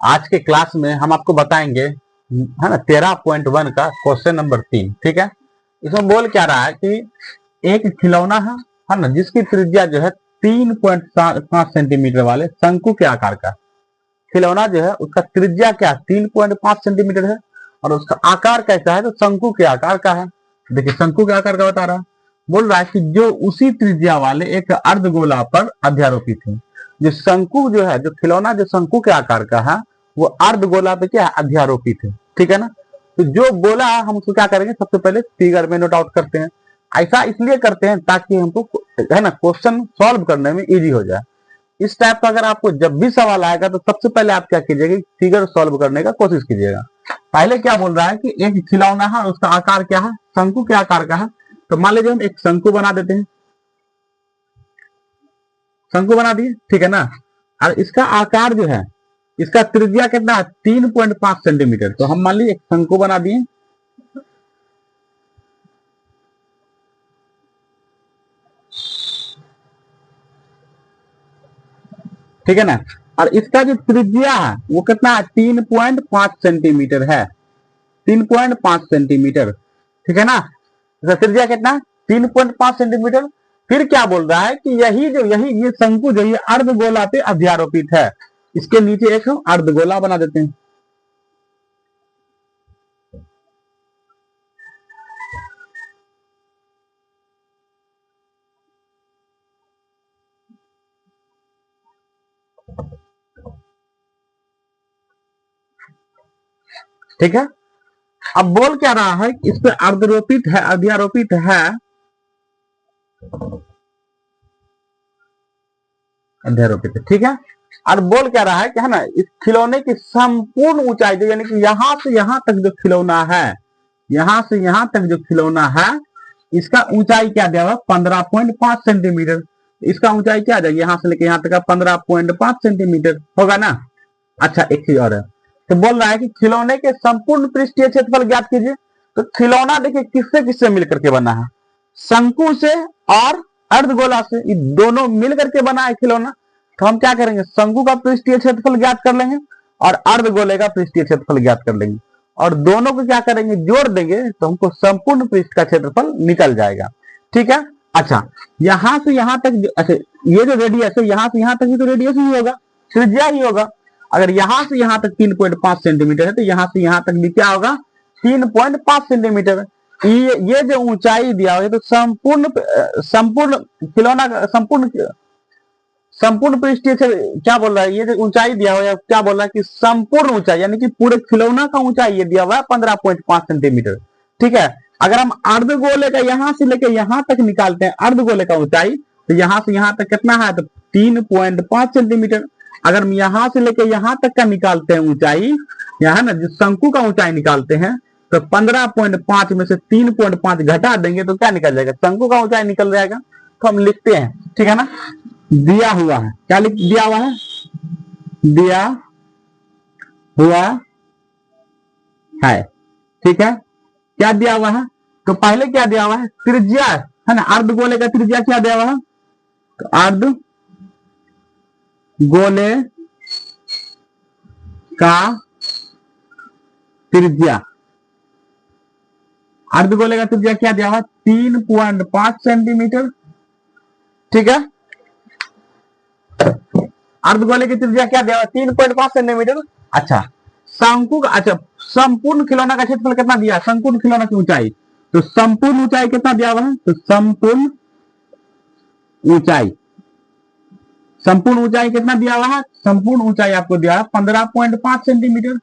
आज के क्लास में हम आपको बताएंगे, है ना, 13.1 का क्वेश्चन नंबर 3। ठीक है, इसमें बोल क्या रहा है कि एक खिलौना है ना, जिसकी त्रिज्या जो है 3.5 सेंटीमीटर वाले शंकु के आकार का खिलौना जो है, उसका त्रिज्या क्या 3.5 सेंटीमीटर है और उसका आकार कैसा है, तो शंकु के आकार का है। देखिए शंकु के आकार का बता रहा है, बोल रहा है कि जो उसी त्रिज्या वाले एक अर्धगोला पर अध्यारोपित है। जो शंकु जो है, जो खिलौना जो शंकु के आकार का है, वो अर्धगोला पे क्या है, अध्यारोपित है। ठीक है ना, तो जो बोला हम उसको क्या करेंगे, सबसे पहले फिगर में नोट आउट करते हैं। ऐसा इसलिए करते हैं ताकि हमको, है ना, क्वेश्चन सॉल्व करने में इजी हो जाए। इस टाइप का अगर आपको जब भी सवाल आएगा तो सबसे पहले आप क्या कीजिएगा, फिगर सॉल्व करने का कोशिश कीजिएगा। पहले क्या बोल रहा है कि एक खिलौना है, उसका आकार क्या है, शंकु के आकार का है। तो मान लीजिए हम एक शंकु बना देते हैं, शंकु बना दिए, ठीक है ना। और इसका आकार जो है, इसका त्रिज्या कितना है, 3.5 सेंटीमीटर। तो हम मान लीजिए एक शंकु बना दिए, ठीक है ना। और इसका जो त्रिज्या है वो कितना है, 3.5 सेंटीमीटर है, 3.5 सेंटीमीटर, ठीक है ना। इसका त्रिज्या कितना, 3.5 सेंटीमीटर। फिर क्या बोल रहा है कि यही ये शंकु जो ये अर्धगोला पे अध्यारोपित है, इसके नीचे एक अर्धगोला बना देते हैं। ठीक है, अब बोल क्या रहा है, इस पे अर्धरोपित है, अध्यारोपित है, अध्यारोपित है, ठीक है। और बोल क्या रहा है कि, है ना, इस खिलौने की संपूर्ण ऊंचाई जो, यानी कि यहां से यहां तक जो खिलौना है, यहां से यहां तक जो खिलौना है, इसका ऊंचाई क्या दिया हुआ, 15.5 सेंटीमीटर। इसका ऊंचाई क्या आ जाएगी, यहां से लेकर यहां तक का 15.5 सेंटीमीटर होगा ना। अच्छा, एक चीज और है, तो बोल रहा है कि खिलौने के संपूर्ण पृष्ठीय क्षेत्रफल ज्ञात कीजिए। तो खिलौना देखिए किससे किससे मिलकर के बना है, शंकु से और अर्धगोला से, ये दोनों मिलकर के बना है खिलौना। तो हम क्या करेंगे, शंकु का पृष्ठीय क्षेत्रफल ज्ञात कर लेंगे और अर्धगोले का पृष्ठीय क्षेत्रफल ज्ञात कर लेंगे, और दोनों को क्या करेंगे, जोड़ देंगे, तो हमको संपूर्ण पृष्ठ का क्षेत्रफल निकल जाएगा। ठीक है। अच्छा, यहां से यहां तक अच्छा, ये जो रेडियस है, यहां से यहां तक भी तो रेडियस ही होगा, त्रिज्या ही होगा। अगर यहां से यहां तक 3.5 सेंटीमीटर है, तो यहां से यहां तक भी क्या होगा, 3.5 सेंटीमीटर। ये जो ऊंचाई दिया हुआ है, तो संपूर्ण खिलौना का संपूर्ण पृष्ठीय क्या बोल रहा है, ये जो ऊंचाई दिया हुआ है, क्या बोल रहा है कि संपूर्ण ऊंचाई, यानी कि पूरे खिलौना का ऊंचाई ये दिया हुआ है 15.5 सेंटीमीटर। ठीक है। अगर हम अर्धगोले का यहां से लेकर यहां तक निकालते हैं, अर्धगोले का ऊंचाई, तो यहां से यहां तक कितना है, तो 3.5 सेंटीमीटर। अगर हम यहां से लेकर यहां तक का निकालते हैं ऊंचाई, यहाँ ना जो शंकु का ऊंचाई निकालते हैं, तो 15.5 में से 3.5 घटा देंगे तो क्या निकल जाएगा, शंकु का ऊंचाई निकल जाएगा। तो हम लिखते हैं, ठीक है ना, दिया हुआ है, क्या लिख दिया हुआ है, दिया हुआ है, ठीक है। क्या दिया हुआ है, तो पहले क्या दिया हुआ है, त्रिज्या, है ना, अर्धगोले का त्रिज्या क्या दिया हुआ है, तो अर्धगोले का त्रिज्या, अर्धगोले का त्रिज्या क्या दिया हुआ, 3.5 सेंटीमीटर। ठीक है, अर्धगोले की त्रिज्या क्या दिया हुआ, 3.5 सेंटीमीटर। अच्छा, शंकु का, अच्छा, संपूर्ण खिलौना का क्षेत्रफल कितना दिया, संपूर्ण खिलौना की ऊंचाई, तो संपूर्ण ऊंचाई कितना दिया हुआ है, तो संपूर्ण ऊंचाई, संपूर्ण ऊंचाई कितना दिया हुआ है, संपूर्ण ऊंचाई आपको दिया है 15.5 सेंटीमीटर,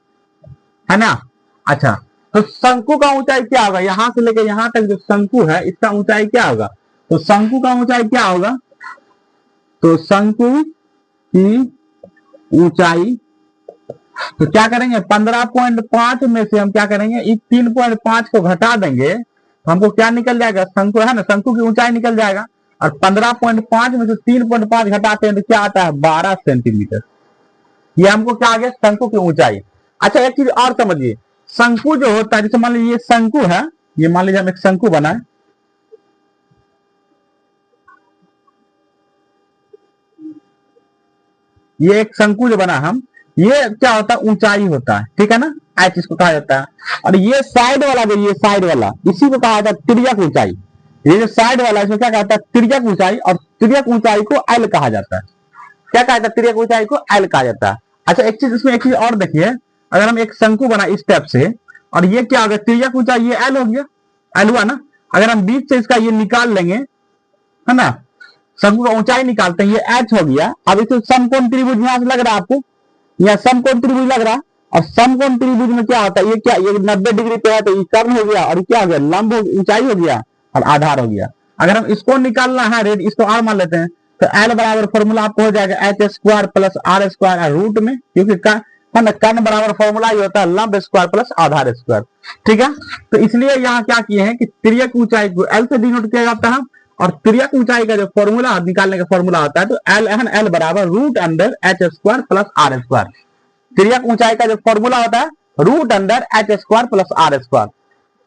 है ना। अच्छा, तो शंकु का ऊंचाई क्या होगा, यहां से लेकर यहां तक जो शंकु है, इसका ऊंचाई क्या होगा, तो शंकु का ऊंचाई क्या होगा, तो शंकु की ऊंचाई, तो क्या करेंगे, 15.5 में से हम क्या करेंगे, इस 3.5 को घटा देंगे, तो हमको क्या निकल जाएगा, शंकु, है ना, शंकु की ऊंचाई निकल जाएगा। और 15.5 में से 3.5 घटाते हैं तो क्या आता है, 12 सेंटीमीटर। ये हमको क्या आ गया, शंकु की ऊंचाई। अच्छा, एक चीज और समझिए, शंकु जो होता है, जैसे मान लीजिए ये शंकु है, ये मान लीजिए हम एक शंकु बनाए, ये एक शंकु जो बना हम, ये क्या होता है, ऊंचाई होता है, ठीक है ना, एच इसको कहा जाता है। और ये साइड वाला जो, ये साइड वाला, इसी को कहा जाता है तिर्यक ऊंचाई। ये जो साइड वाला इसको क्या कहता है, तिर्यक ऊंचाई। और तिर्यक ऊंचाई को एल कहा जाता है। क्या कहा जाता है, तिर्यक ऊंचाई को एल कहा जाता है। अच्छा एक चीज इसमें, एक चीज और देखिए, अगर हम एक शंकु बना इस टाइप से, और ये क्या होगा, तिर्यक ऊंचाई, ये एल हो गया, एल हुआ ना। अगर हम बीच से इसका ये निकाल लेंगे, है ना, शंकु का ऊंचाई निकालते हैं, ये एच हो गया। अब इसे समकोण त्रिभुज यहां से लग रहा है आपको, यहाँ समकोण त्रिभुज लग रहा है। और समकोण त्रिभुज में क्या होता है, ये क्या, ये 90 डिग्री पे है तो ये कर्ण हो गया, और क्या हो गया, लंब ऊंचाई हो गया, और आधार हो गया। अगर हम इसको निकालना है रेड, इसको आर मान लेते हैं, तो एल बराबर फॉर्मूला आपको हो जाएगा H square plus R square root में, क्योंकि कर्ण बराबर फॉर्मूला ही होता है लंब स्क्वायर प्लस आधार स्क्वायर, ठीक है। तो इसलिए यहाँ क्या किए हैं कि तिर्यक ऊंचाई को एल से डिनोट किया जाता है, और तिर्यक ऊंचाई का जो फॉर्मूला निकालने का फॉर्मूला होता है, तो एल बराबर root under H square plus R square. तिर्यक ऊंचाई का जो फॉर्मूला होता है root under H square plus R square.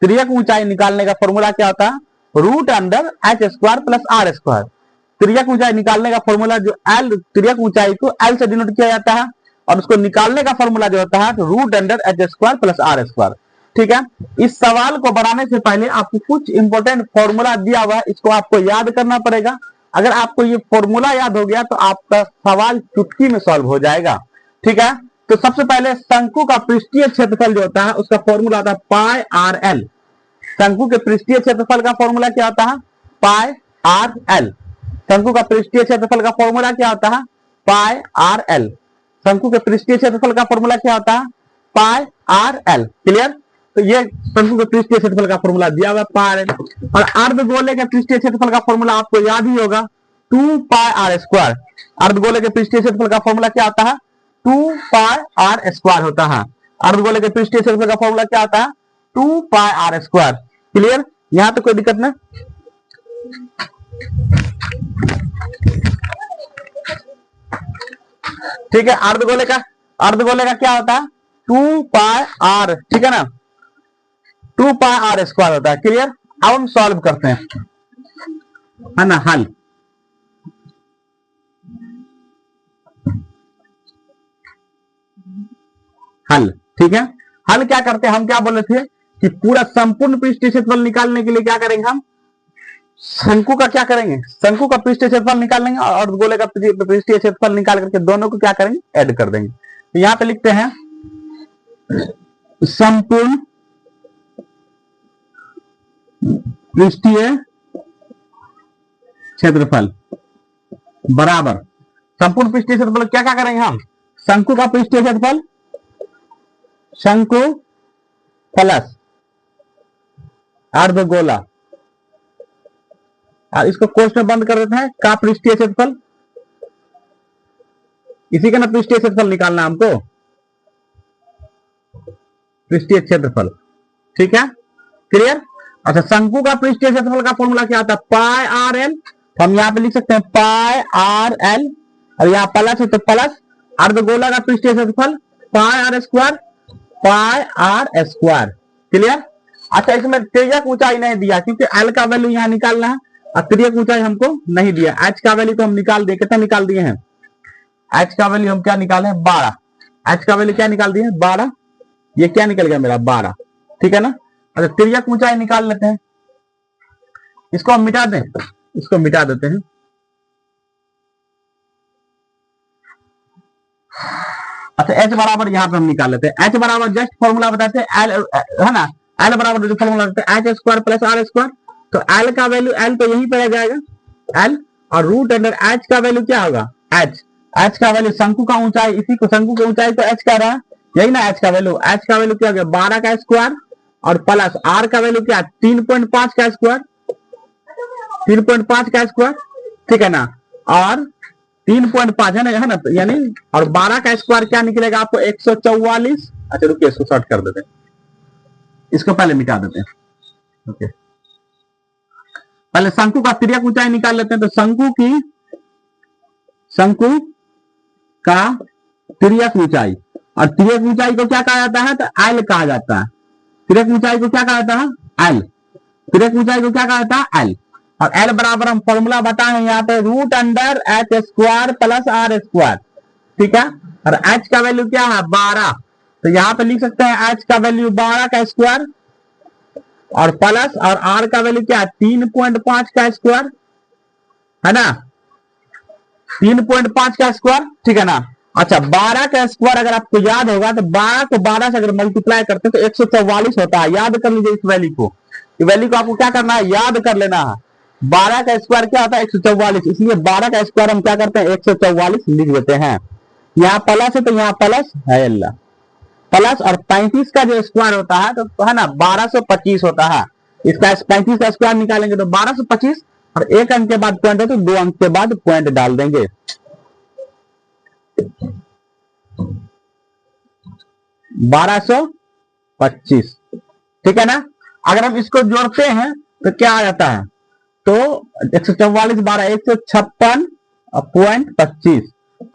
तिर्यक ऊंचाई निकालने का फॉर्मूला क्या होता है, root under H square plus R square. तिर्यक ऊंचाई निकालने का फॉर्मूला जो एल, तिर्यक ऊंचाई को एल से डिनोट किया जाता है, और उसको निकालने का फॉर्मूला जो होता है root under H square plus R square, ठीक है। इस सवाल को बनाने से पहले आपको कुछ इंपॉर्टेंट फॉर्मूला दिया हुआ है, इसको आपको याद करना पड़ेगा। अगर आपको ये फॉर्मूला याद हो गया तो आपका सवाल चुटकी में सॉल्व हो जाएगा, ठीक है। तो सबसे पहले शंकु का पृष्ठीय क्षेत्रफल जो होता है उसका फॉर्मूला होता है पाई आर एल। शंकु के पृष्ठीय क्षेत्रफल का फॉर्मूला क्या होता है, पाई आर एल। शंकु का पृष्ठीय क्षेत्रफल का फॉर्मूला क्या होता है, पाई आर एल। शंकु के पृष्ठीय क्षेत्रफल का फॉर्मूला क्या होता है, पाई आर एल। क्लियर। तो ये शंकु के पृष्ठीय क्षेत्रफल का फॉर्मूला दिया हुआ है पाई आर एल। और अर्धगोले के पृष्ठीय क्षेत्रफल का फॉर्मूला आपको याद ही होगा, 2 पाई आर स्क्वायर। अर्धगोले के पृष्ठीय क्षेत्रफल का फॉर्मूला क्या होता है, 2 पाई आर स्क्वायर होता है। अर्धगोले के पृष्ठीय क्षेत्रफल का फॉर्मूला क्या होता है, 2 पाई आर स्क्वायर। क्लियर, यहां तो कोई दिक्कत नहीं। ठीक है, अर्धगोले का क्या होता है, 2 पाई आर, ठीक है ना, 2 पाई आर स्क्वायर होता है। क्लियर। अब हम सॉल्व करते हैं, है ना, हल। हल, ठीक है। हल क्या करते हैं, हम क्या बोले थे कि पूरा संपूर्ण पृष्ठीय क्षेत्रफल निकालने के लिए क्या करेंगे हम, शंकु का क्या करेंगे, शंकु का पृष्ठीय क्षेत्रफल निकाल लेंगे और अर्धगोले का पृष्ठीय क्षेत्रफल निकाल करके दोनों को क्या करेंगे, ऐड कर देंगे। तो यहां पे लिखते हैं संपूर्ण पृष्ठीय क्षेत्रफल बराबर, संपूर्ण पृष्ठीय क्षेत्रफल क्या क्या करेंगे हम, शंकु का पृष्ठीय क्षेत्रफल, शंकु प्लस अर्धगोला, और इसको कोष्ठ में बंद कर देते हैं, का पृष्ठीय क्षेत्रफल, इसी का ना पृष्ठीय क्षेत्रफल निकालना हमको, पृष्ठीय क्षेत्रफल, ठीक है। क्लियर। अच्छा, शंकु का पृष्ठीय क्षेत्रफल का फॉर्मूला क्या आता है, पाई आर एल। तो हम यहां पे लिख सकते हैं पाई आर एल, और यहां प्लस है तो प्लस, अर्धगोला का पृष्ठीय क्षेत्रफल pi R square, pi R square. Clear. अच्छा, इसमें तिर्यक ऊंचाई नहीं दिया क्योंकि एल का वैल्यू यहां निकालना है, और तिर्यक ऊंचाई हमको नहीं दिया। एच का वैल्यू तो हम निकाल दिए, कितना निकाल दिए हैं, एच का वैल्यू हम क्या निकाले हैं, 12। एच का वैल्यू क्या निकाल दिए, 12। ये क्या निकल गया मेरा, 12, ठीक है ना। अच्छा, तिर्यक ऊंचाई निकाल लेते हैं, इसको हम मिटा दें, इसको मिटा देते हैं। अच्छा, एच बराबर यहां पे हम निकाल लेते हैं, एच बराबर जस्ट फॉर्मूला बताते हैं एल, है ना, एल बराबर जो फॉर्मूला बताते हैं H square plus R square. तो एल का वैल्यू, एल तो यहीं पर आ जाएगा एल, और रूट अंडर एच का वैल्यू क्या होगा, एच। एच का वैल्यू शंकु का ऊंचाई, इसी को शंकु की ऊंचाई तो एच कह रहा है, यही ना एच का वैल्यू। एच का वैल्यू क्या हो गया, 12 का स्क्वायर, और प्लस आर का वैल्यू क्या, 3.5 का स्क्वायर, 3.5 का स्क्वायर, ठीक है ना, और 3.5 है ना, यानी, और 12 का स्क्वायर क्या निकलेगा आपको, 144। अच्छा रुकिए, इसको शॉर्ट कर देते हैं, इसको पहले मिटा देते हैं। ओके, पहले शंकु का तिर्यक ऊंचाई निकाल लेते हैं। तो शंकु का तिर्यक ऊंचाई, और तिर्यक ऊंचाई को क्या कहा जाता है, तो एल कहा जाता है। तिर्यक ऊंचाई को क्या कहा जाता है, एल। तिर्यक ऊंचाई को क्या कहा जाता है, एल। और एल बराबर हम फॉर्मूला बताएं यहाँ पे, root under H square plus R square. ठीक है। और h का वैल्यू क्या है 12, तो यहाँ पे लिख सकते हैं h का वैल्यू 12 का स्क्वायर और प्लस और r का वैल्यू क्या है 3.5 का स्क्वायर, है ना, 3.5 का स्क्वायर, ठीक है ना। अच्छा 12 का स्क्वायर अगर आपको याद होगा तो 12 को 12 से अगर मल्टीप्लाई करते हैं तो 144 होता है। याद कर लीजिए इस वैल्यू को, इस वैल्यू को आपको क्या करना है, याद कर लेना है। 12 का स्क्वायर क्या होता है 144, इसलिए 12 का स्क्वायर हम क्या करते हैं 144 लिख देते हैं। यहाँ प्लस है तो यहाँ प्लस है अल्लाह प्लस, और 35 का जो स्क्वायर होता है तो है ना 1225 होता है। इसका 35 का स्क्वायर निकालेंगे तो 1225, और एक अंक के बाद पॉइंट है तो 2 अंक के बाद पॉइंट डाल देंगे। 1225, ठीक है ना। अगर हम इसको जोड़ते हैं तो क्या आ जाता है, तो 144 12 156.25,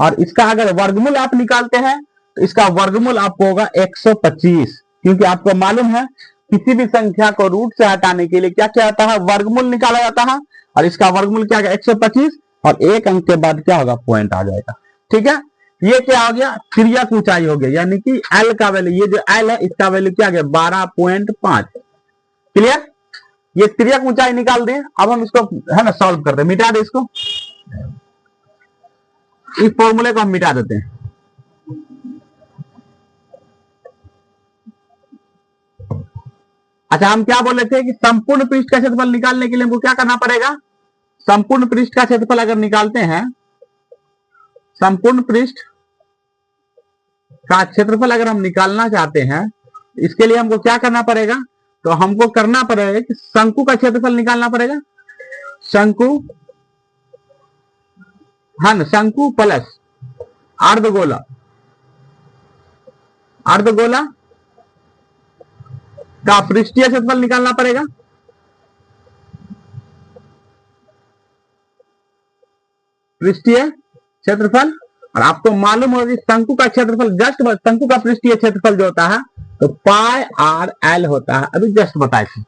और इसका अगर वर्गमूल आप निकालते हैं तो इसका वर्गमूल आपको होगा 125, क्योंकि आपको मालूम है किसी भी संख्या को रूट से हटाने के लिए क्या क्या होता है, वर्गमूल निकाला जाता है, और इसका वर्गमूल क्या है 125, और एक अंक के बाद क्या होगा पॉइंट आ जाएगा, ठीक है। ये क्या हो गया तिर्यक ऊंचाई हो गया, यानी कि एल का वैल्यू, ये जो एल है इसका वैल्यू क्या गया 12.5, क्लियर। ये तिर्यक ऊंचाई निकाल दें। अब हम इसको है ना सॉल्व करते हैं, मिटा दे इसको, इस फॉर्मूले को हम मिटा देते हैं। अच्छा हम क्या बोल रहे थे कि संपूर्ण पृष्ठ का क्षेत्रफल निकालने के लिए हमको क्या करना पड़ेगा, संपूर्ण पृष्ठ का क्षेत्रफल अगर निकालते हैं, संपूर्ण पृष्ठ का क्षेत्रफल अगर हम निकालना चाहते हैं, इसके लिए हमको क्या करना पड़ेगा, तो हमको करना पड़ेगा कि शंकु का क्षेत्रफल निकालना पड़ेगा। शंकु है ना, शंकु प्लस अर्धगोला, अर्धगोला का पृष्ठीय क्षेत्रफल निकालना पड़ेगा। पृष्ठीय क्षेत्रफल, और आपको मालूम होगा कि शंकु का क्षेत्रफल जस्ट, शंकु का पृष्ठीय क्षेत्रफल जो होता है तो पाई आर एल होता है। अभी जस्ट बताए थे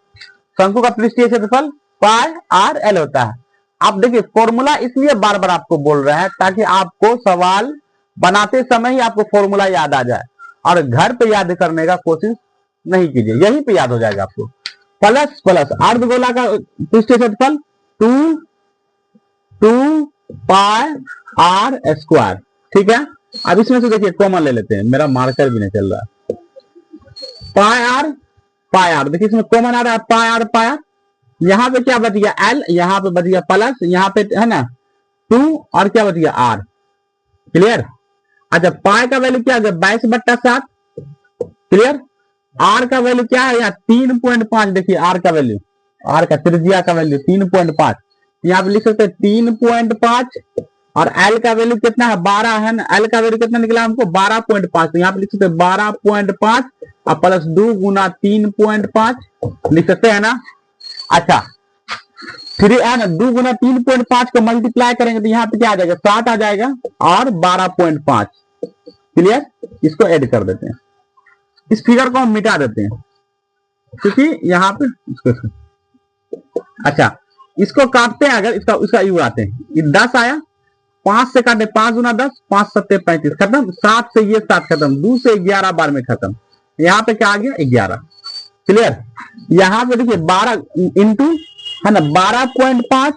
शंकु का पृष्ठीय क्षेत्रफल पाई आर एल होता है। आप देखिए फॉर्मूला इसलिए बार बार आपको बोल रहे हैं ताकि आपको सवाल बनाते समय ही आपको फॉर्मूला याद आ जाए, और घर पे याद करने का कोशिश नहीं कीजिए, यहीं पे याद हो जाएगा आपको। प्लस प्लस अर्धगोला का पृष्ठीय क्षेत्रफल 2 पाई आर स्क्वायर, ठीक है। अब इसमें से देखिए कॉमन ले लेते हैं, मेरा मार्कर भी नहीं चल रहा है। पाई आर देखिए इसमें कॉमन आ रहा है पाई आर, यहाँ पे क्या बच गया एल, यहाँ पे बच गया प्लस, यहाँ पे है ना 2 और क्या बच गया आर, क्लियर। अच्छा पाई का वैल्यू क्या है 22/7, क्लियर। आर का वैल्यू क्या है यहाँ 3.5, देखिए आर का वैल्यू, आर का त्रिज्या का वैल्यू 3.5, यहाँ पे लिख सकते हैं 3.5, और एल का वैल्यू कितना है 12 है ना, एल का वैल्यू कितना निकला हमको 12.5, तो यहाँ पे लिख सकते हैं 12.5 और प्लस 2 गुना 3.5 लिख सकते हैं ना। अच्छा 3 है ना, 2 गुना 3.5 को मल्टीप्लाई करेंगे तो यहाँ पे क्या आ जाएगा 7 आ जाएगा, और 12.5, क्लियर। इसको ऐड कर देते हैं, इस फिगर को हम मिटा देते हैं क्योंकि यहाँ पे इसको, अच्छा इसको काटते हैं अगर, इसका यू आते हैं, ये 10 आया, 5 से काटे 5 गुना 10, 5 7 35 खत्म, 7 से ये 7 खत्म, 2 से 11 बार में खत्म, यहाँ पे क्या आ गया 11, क्लियर। यहाँ पे देखिए 12 इंटू है ना 12.5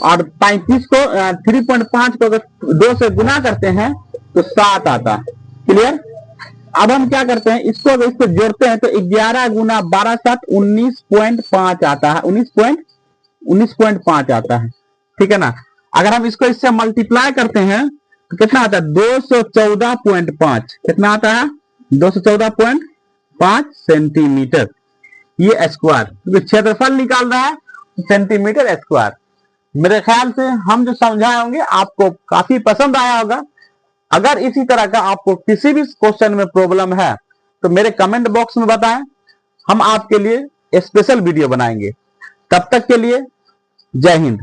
और 35 को 3.5 को अगर 2 से गुना करते हैं तो 7 आता है, क्लियर। अब हम क्या करते हैं इसको अगर इसको जोड़ते हैं तो 11 गुना 12 7 19.5 आता है, 19.5 आता है, ठीक है ना। अगर हम इसको इससे मल्टीप्लाई करते हैं तो कितना आता है 214.5, कितना आता है 214.5 सेंटीमीटर, ये स्क्वायर, क्योंकि क्षेत्रफल निकाल रहा है सेंटीमीटर स्क्वायर। मेरे ख्याल से हम जो समझाए होंगे आपको काफी पसंद आया होगा। अगर इसी तरह का आपको किसी भी क्वेश्चन में प्रॉब्लम है तो मेरे कमेंट बॉक्स में बताएं, हम आपके लिए स्पेशल वीडियो बनाएंगे। तब तक के लिए जय हिंद।